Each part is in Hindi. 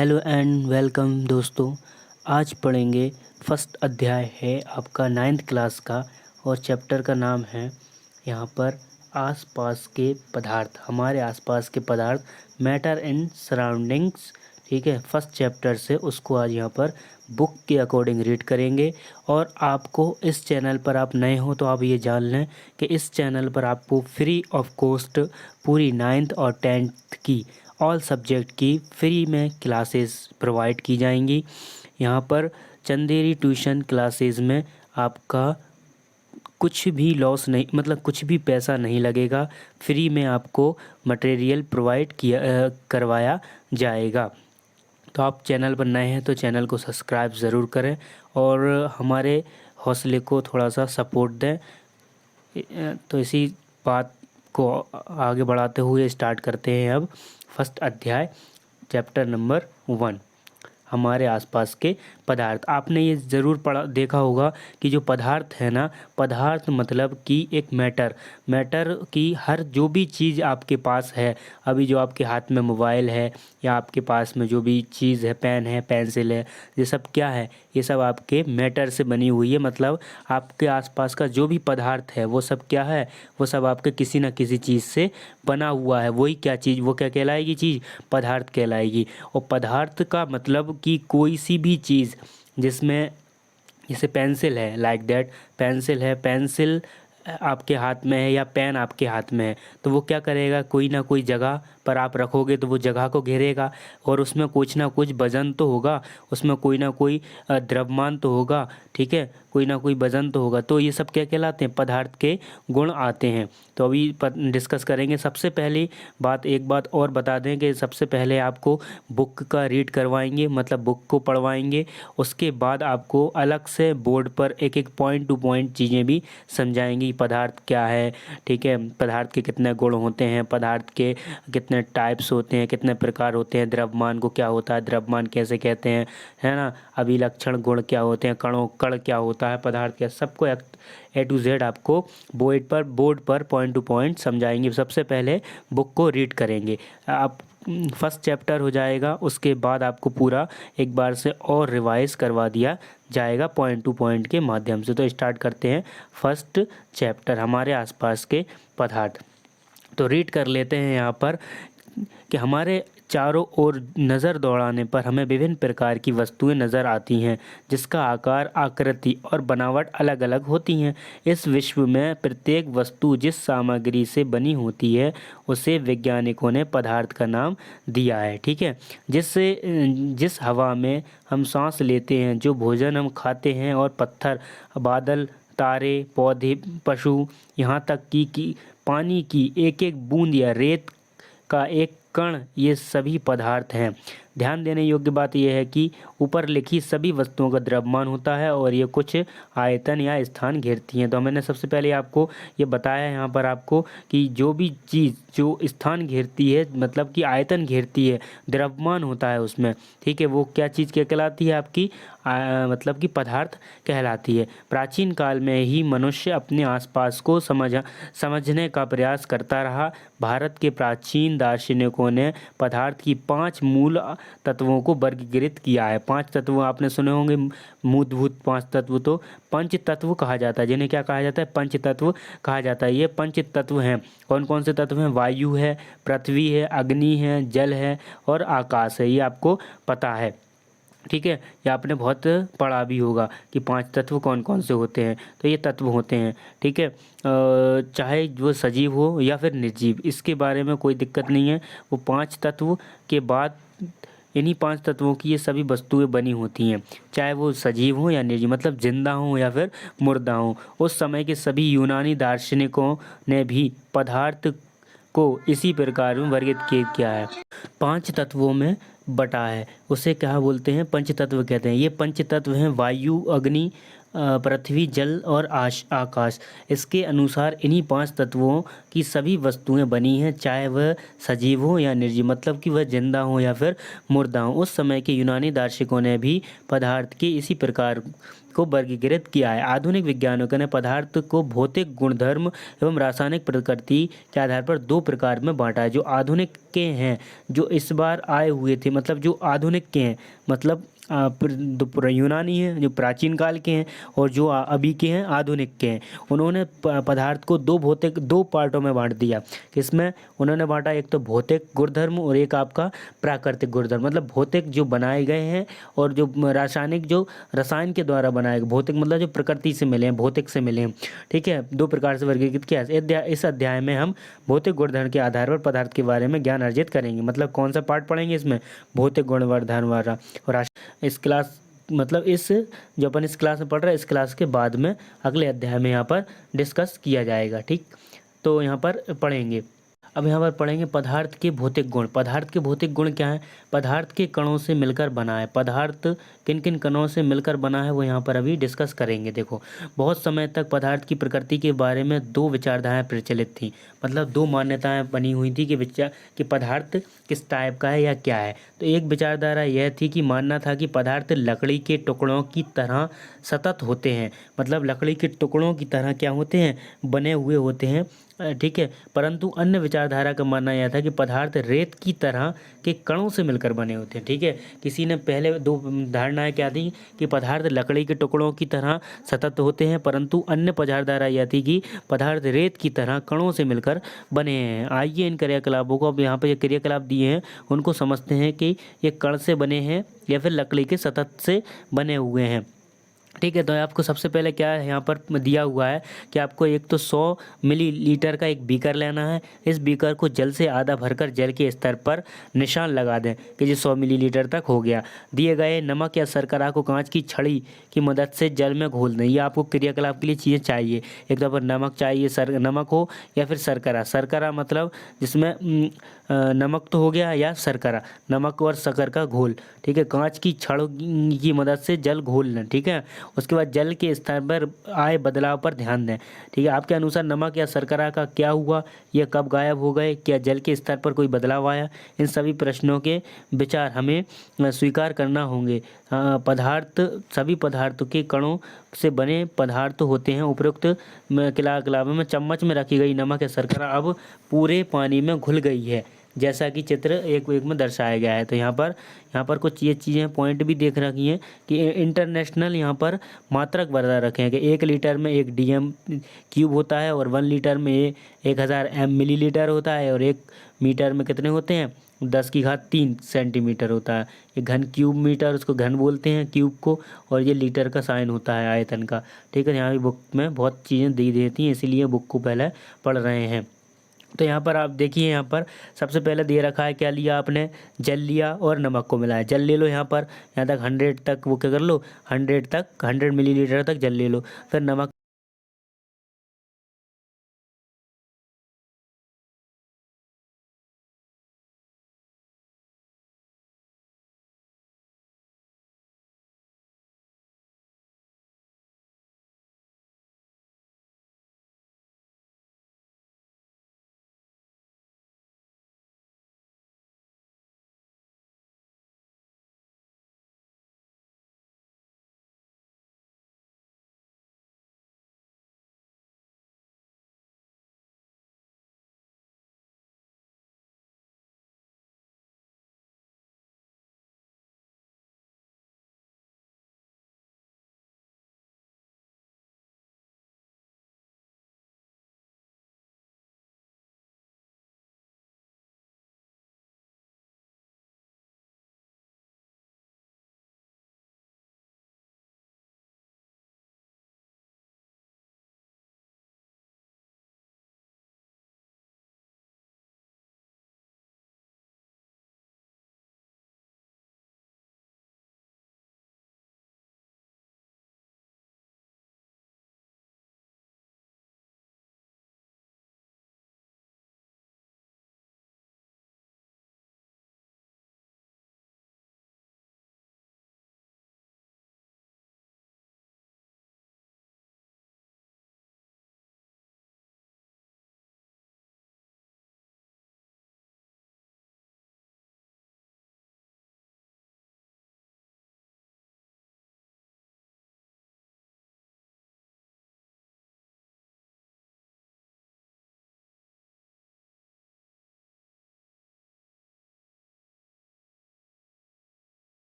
हेलो एंड वेलकम दोस्तों। आज पढ़ेंगे फर्स्ट अध्याय है आपका 9th क्लास का और चैप्टर का नाम है यहाँ पर आसपास के पदार्थ। हमारे आसपास के पदार्थ, मैटर एंड सराउंडिंग्स। ठीक है, फर्स्ट चैप्टर से उसको आज यहाँ पर बुक के अकॉर्डिंग रीड करेंगे। और आपको इस चैनल पर आप नए हो तो आप ये जान लें कि इस चैनल पर आपको फ्री ऑफ कॉस्ट पूरी 9th और 10th की ऑल सब्जेक्ट की फ्री में क्लासेस प्रोवाइड की जाएंगी। यहाँ पर चंदेरी ट्यूशन क्लासेस में आपका कुछ भी लॉस नहीं, मतलब कुछ भी पैसा नहीं लगेगा। फ्री में आपको मटेरियल प्रोवाइड करवाया जाएगा। तो आप चैनल पर नए हैं तो चैनल को सब्सक्राइब ज़रूर करें और हमारे हौसले को थोड़ा सा सपोर्ट दें। तो इसी बात को आगे बढ़ाते हुए स्टार्ट करते हैं अब फर्स्ट अध्याय, चैप्टर नंबर 1, हमारे आसपास के पदार्थ। आपने ये ज़रूर देखा होगा कि जो पदार्थ है ना, पदार्थ मतलब कि एक मैटर की हर जो भी चीज़ आपके पास है, अभी जो आपके हाथ में मोबाइल है या आपके पास में जो भी चीज़ है, पेन है, पेंसिल है, ये सब क्या है? ये सब आपके मैटर से बनी हुई है। मतलब आपके आसपास का जो भी पदार्थ है वो सब क्या है? वो सब आपके किसी न किसी चीज़ से बना हुआ है। वही क्या चीज़, वो क्या कहलाएगी? चीज़ पदार्थ कहलाएगी। और पदार्थ का मतलब कि कोई सी भी चीज़ जिसमें, जैसे पेंसिल है, लाइक दैट पेंसिल है, पेंसिल आपके हाथ में है या पेन आपके हाथ में है, तो वो क्या करेगा? कोई ना कोई जगह पर आप रखोगे तो वो जगह को घेरेगा और उसमें कुछ ना कुछ वजन तो होगा, उसमें कोई ना कोई द्रव्यमान तो होगा। ठीक है, कोई ना कोई वजन तो होगा। तो ये सब क्या कहलाते हैं? पदार्थ के गुण आते हैं। तो अभी डिस्कस करेंगे। सबसे पहली बात, एक बात और बता दें कि सबसे पहले आपको बुक का रीड करवाएंगे, मतलब बुक को पढ़वाएंगे। उसके बाद आपको अलग से बोर्ड पर एक एक पॉइंट टू पॉइंट चीज़ें भी समझाएंगी। पदार्थ क्या है, ठीक है, पदार्थ के कितने गुण होते हैं, पदार्थ के कितने टाइप्स होते हैं, कितने प्रकार होते हैं, द्रव्यमान को क्या होता है, द्रव्यमान कैसे कहते हैं, है ना, अभिलक्षण गुण क्या होते हैं, कण क्या होता है, पदार्थ क्या, सबको A to Z आपको बोर्ड पर पॉइंट टू पॉइंट समझाएंगे। सबसे पहले बुक को रीड करेंगे। आप फर्स्ट चैप्टर हो जाएगा, उसके बाद आपको पूरा एक बार से और रिवाइज करवा दिया जाएगा पॉइंट टू पॉइंट के माध्यम से। तो स्टार्ट करते हैं फर्स्ट चैप्टर, हमारे आसपास के पदार्थ। तो रीड कर लेते हैं यहाँ पर कि हमारे चारों ओर नज़र दौड़ाने पर हमें विभिन्न प्रकार की वस्तुएं नज़र आती हैं, जिसका आकार, आकृति और बनावट अलग अलग होती हैं। इस विश्व में प्रत्येक वस्तु जिस सामग्री से बनी होती है उसे वैज्ञानिकों ने पदार्थ का नाम दिया है। ठीक है, जिस हवा में हम सांस लेते हैं, जो भोजन हम खाते हैं और पत्थर, बादल, तारे, पौधे, पशु, यहाँ तक कि पानी की एक एक बूंद या रेत का एक कण, ये सभी पदार्थ हैं। ध्यान देने योग्य बात यह है कि ऊपर लिखी सभी वस्तुओं का द्रव्यमान होता है और ये कुछ आयतन या स्थान घेरती हैं। तो मैंने सबसे पहले आपको ये बताया यहाँ पर आपको कि जो भी चीज़ जो स्थान घेरती है, मतलब कि आयतन घेरती है, द्रव्यमान होता है उसमें, ठीक है, वो क्या चीज़ क्या कहलाती है? आपकी मतलब कि पदार्थ कहलाती है। प्राचीन काल में ही मनुष्य अपने आसपास को समझने का प्रयास करता रहा। भारत के प्राचीन दार्शनिकों ने पदार्थ की 5 मूल तत्वों को वर्गीकृत किया है। 5 तत्व आपने सुने होंगे, मूलभूत 5 तत्व, तो पंच तत्व कहा जाता है, जिन्हें क्या कहा जाता है? पंच तत्व कहा जाता है। ये पंच तत्व हैं। कौन कौन से तत्व हैं? वायु है, पृथ्वी है, अग्नि है, जल है और आकाश है। ये आपको पता है, ठीक है, ये आपने बहुत पढ़ा भी होगा कि 5 तत्व कौन कौन से होते हैं। तो ये तत्व होते हैं, ठीक है, चाहे वो सजीव हो या फिर निर्जीव, इसके बारे में कोई दिक्कत नहीं है। वो 5 तत्व के बाद इन्हीं 5 तत्वों की ये सभी वस्तुएं बनी होती हैं, चाहे वो सजीव हो या निर्जीव, मतलब जिंदा हो या फिर मुर्दा हो। उस समय के सभी यूनानी दार्शनिकों ने भी पदार्थ को इसी प्रकार में वर्गीकृत किया है, 5 तत्वों में बटा है। उसे क्या बोलते हैं? पंच तत्व कहते हैं। ये पंच तत्व हैं वायु, अग्नि, पृथ्वी, जल और आकाश। इसके अनुसार इन्हीं 5 तत्वों की सभी वस्तुएं बनी हैं, चाहे वह सजीव हो या निर्जीव, मतलब कि वह जिंदा हो या फिर मुर्दा हो। उस समय के यूनानी दार्शनिकों ने भी पदार्थ के इसी प्रकार को वर्गीकृत किया है। आधुनिक वैज्ञानिकों ने पदार्थ को भौतिक गुणधर्म एवं रासायनिक प्रकृति के आधार पर 2 प्रकार में बांटा है। जो आधुनिक के हैं, जो इस बार आए हुए थे, मतलब जो आधुनिक के हैं, मतलब यूनानी हैं जो प्राचीन काल के हैं, और जो अभी के हैं आधुनिक के हैं। उन्होंने पदार्थ को 2 पार्टों में बांट दिया। किसमें उन्होंने बांटा? एक तो भौतिक गुणधर्म और एक आपका प्राकृतिक गुणधर्म। मतलब भौतिक जो बनाए गए हैं और जो रासायनिक जो रसायन के द्वारा बनाए गए। भौतिक मतलब जो प्रकृति से मिले हैं, भौतिक से मिले हैं। ठीक है, 2 प्रकार से वर्गीकृत किया है। इस अध्याय में हम भौतिक गुणधर्म के आधार पर पदार्थ के बारे में ज्ञान अर्जित करेंगे। मतलब कौन सा पार्ट पढ़ेंगे इसमें? भौतिक गुणधर्म वाला। और इस क्लास मतलब इस जो अपन इस क्लास में पढ़ रहे हैं, इस क्लास के बाद में अगले अध्याय में यहाँ पर डिस्कस किया जाएगा। ठीक, तो यहाँ पर पढ़ेंगे। अब यहाँ पर पढ़ेंगे पदार्थ के भौतिक गुण। पदार्थ के भौतिक गुण क्या है? पदार्थ के कणों से मिलकर बना है। पदार्थ किन किन कणों से मिलकर बना है वो यहाँ पर अभी डिस्कस करेंगे। देखो, बहुत समय तक पदार्थ की प्रकृति के बारे में 2 विचारधाराएं प्रचलित थी। मतलब 2 मान्यताएं बनी हुई थी कि पदार्थ किस टाइप का है या क्या है। तो एक विचारधारा यह थी कि मानना था कि पदार्थ लकड़ी के टुकड़ों की तरह सतत होते हैं। मतलब लकड़ी के टुकड़ों की तरह क्या होते हैं? बने हुए होते हैं। ठीक है, परंतु अन्य विचारधारा का मानना यह था कि पदार्थ रेत की तरह के कणों से मिलकर बने होते हैं। ठीक है, किसी ने पहले 2 धारणाएं क्या थी कि पदार्थ लकड़ी के टुकड़ों की तरह सतत होते हैं, परंतु अन्य विचारधारा यह थी कि पदार्थ रेत की तरह कणों से मिलकर बने हैं। आइए इन क्रियाकलापों को, अब यहाँ पर ये क्रियाकलाप दिए हैं उनको समझते हैं कि ये कण से बने हैं या फिर लकड़ी के सतत से बने हुए हैं। ठीक है, तो आपको सबसे पहले क्या है यहाँ पर दिया हुआ है कि आपको एक तो 100 मिलीलीटर का एक बीकर लेना है। इस बीकर को जल से आधा भरकर जल के स्तर पर निशान लगा दें कि ये 100 मिलीलीटर तक हो गया। दिए गए नमक या शर्करा को कांच की छड़ी की मदद से जल में घोल दें। ये आपको क्रियाकलाप के लिए चीज़ें चाहिए। एक तो पर नमक चाहिए, नमक हो या फिर शर्करा। शर्करा मतलब जिसमें नमक तो हो गया या शर्करा, नमक और शक्कर का घोल। ठीक है, कांच की छड़ की मदद से जल घोल लें। ठीक है, उसके बाद जल के स्तर पर आए बदलाव पर ध्यान दें। ठीक है, आपके अनुसार नमक या शर्करा का क्या हुआ? यह कब गायब हो गए? क्या जल के स्तर पर कोई बदलाव आया? इन सभी प्रश्नों के विचार हमें स्वीकार करना होंगे। पदार्थ, सभी पदार्थों के कणों से बने पदार्थ होते हैं। उपरोक्त क्रियाकलाप में चम्मच में रखी गई नमक या शर्करा अब पूरे पानी में घुल गई है, जैसा कि चित्र 1 में दर्शाया गया है। तो यहाँ पर कुछ ये चीज़ें पॉइंट भी देख रखी हैं कि इंटरनेशनल यहाँ पर मात्रक बता रखे हैं कि 1 लीटर में 1 डीएम क्यूब होता है, और 1 लीटर में 1000 एम मिलीलीटर होता है, और 1 मीटर में कितने होते हैं? 10⁻³ सेंटीमीटर होता है। ये घन क्यूब मीटर, उसको घन बोलते हैं क्यूब को, और ये लीटर का साइन होता है आयतन का। ठीक है, यहाँ भी बुक में बहुत चीज़ें दी देती हैं, इसीलिए बुक को पहले पढ़ रहे हैं। तो यहाँ पर आप देखिए, यहाँ पर सबसे पहले दे रखा है, क्या लिया आपने? जल लिया और नमक को मिलाया। जल ले लो, यहाँ पर यहाँ तक 100 तक वो क्या कर लो, 100 मिलीलीटर तक जल ले लो। फिर नमक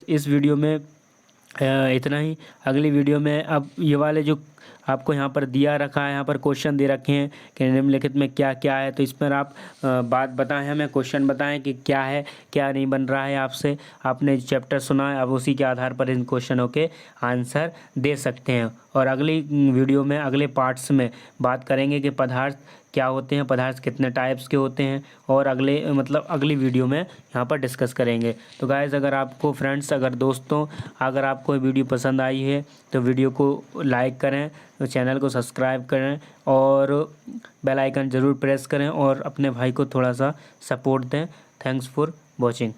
इस वीडियो में इतना ही। अगली वीडियो में अब ये वाले जो आपको यहाँ पर दिया रखा है, यहाँ पर क्वेश्चन दे रखे हैं कि निम्नलिखित में क्या क्या है, तो इस पर आप बात बताएं, हमें क्वेश्चन बताएं कि क्या है क्या नहीं बन रहा है आपसे। आपने चैप्टर सुना है, अब उसी के आधार पर इन क्वेश्चनों के आंसर दे सकते हैं। और अगली वीडियो में अगले पार्ट्स में बात करेंगे कि पदार्थ क्या होते हैं, पदार्थ कितने टाइप्स के होते हैं, और अगली वीडियो में यहाँ पर डिस्कस करेंगे। तो गाइस, अगर आपको फ्रेंड्स, अगर दोस्तों, अगर आपको वीडियो पसंद आई है तो वीडियो को लाइक करें, तो चैनल को सब्सक्राइब करें और बेल आइकन ज़रूर प्रेस करें और अपने भाई को थोड़ा सा सपोर्ट दें। Thanks for watching.